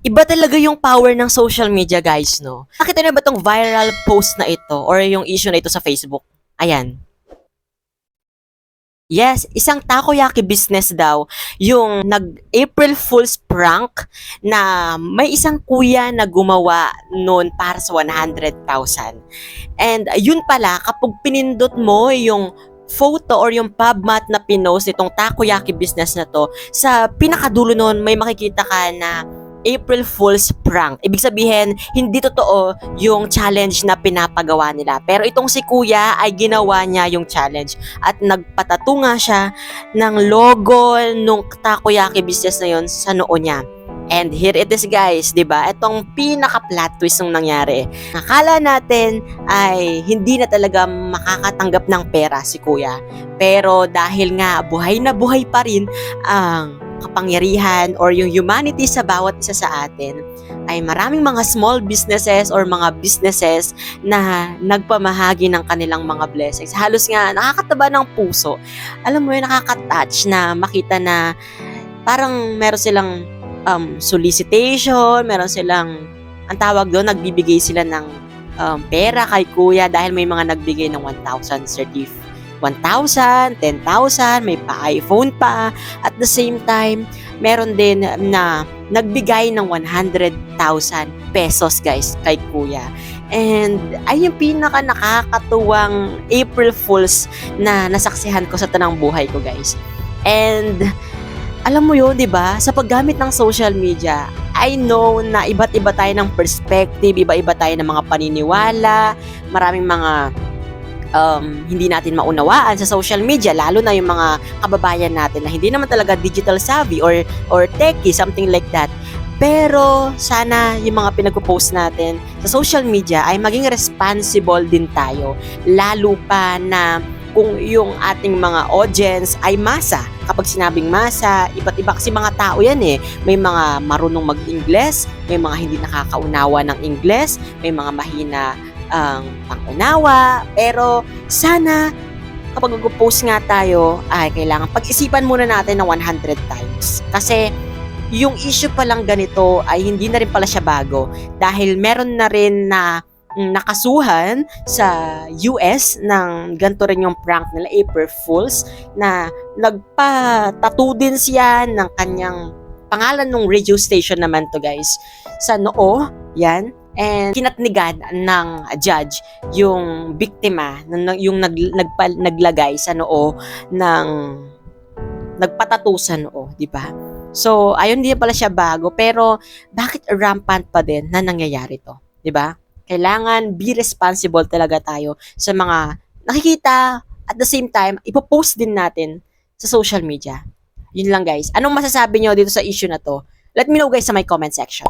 Iba talaga yung power ng social media, guys, no? Nakita niyo ba tong viral post na ito or yung issue na ito sa Facebook? Ayan. Yes, isang takoyaki business daw yung nag-April Fool's prank na may isang kuya na gumawa noon para sa 100,000. And yun pala, kapag pinindot mo yung photo or yung PubMat na pinost itong takoyaki business na to, sa pinakadulo noon may makikita ka na April Fool's prank. Ibig sabihin, hindi totoo yung challenge na pinapagawa nila. Pero itong si kuya ay ginawa niya yung challenge at nagpatato nga siya ng logo nung takoyaki business na yon sa noo niya. And here it is, guys, 'di ba? Itong pinaka-plot twist ng nangyari. Akala natin ay hindi na talaga makakatanggap ng pera si kuya. Pero dahil nga buhay na buhay pa rin ang kapangyarihan or yung humanity sa bawat isa sa atin, ay maraming mga small businesses or mga businesses na nagpamahagi ng kanilang mga blessings. Halos nga nakakataba ng puso. Alam mo yun, nakaka-touch na makita na parang meron silang solicitation, meron silang, ang tawag doon, nagbibigay sila ng pera kay kuya dahil may mga nagbigay ng 1,000 certificate. 1,000, 10,000, may pa-iPhone pa. At the same time, meron din na nagbigay ng 100,000 pesos, guys, kay kuya. And ay yung pinaka nakakatuwang April Fools na nasaksihan ko sa tanang buhay ko, guys. And alam mo yun, di ba? Sa paggamit ng social media, I know na iba't iba tayo ng perspective, iba-iba tayo ng mga paniniwala, maraming mga hindi natin maunawaan sa social media, lalo na yung mga kababayan natin na hindi naman talaga digital savvy or techie, something like that. Pero sana yung mga pinagpo-post natin sa social media ay maging responsible din tayo, lalo pa na kung yung ating mga audience ay masa. Kapag sinabing masa, iba't iba kasi mga tao yan eh. May mga marunong mag-Ingles, may mga hindi nakakaunawa ng Ingles, may mga mahina ang pangunawa, pero sana kapag mag-post nga tayo ay kailangan pag-isipan muna natin ng 100 times, kasi yung issue pa lang ganito ay hindi na rin pala siya bago dahil meron na rin na nakasuhan sa US ng ganito rin yung prank nila, April Fools, na nagpa-tattoo din siya ng kanyang pangalan ng radio station naman to, guys, sa noo, yan. And kinatnigan ng judge yung biktima, yung naglagay sa noo ng nagpatato sa noo, di ba? So, ayun, hindi pala siya bago, pero bakit rampant pa din na nangyayari to, di ba? Kailangan be responsible talaga tayo sa mga nakikita, at the same time, ipopost din natin sa social media. Yun lang, guys. Anong masasabi nyo dito sa issue na to? Let me know, guys, sa my comment section.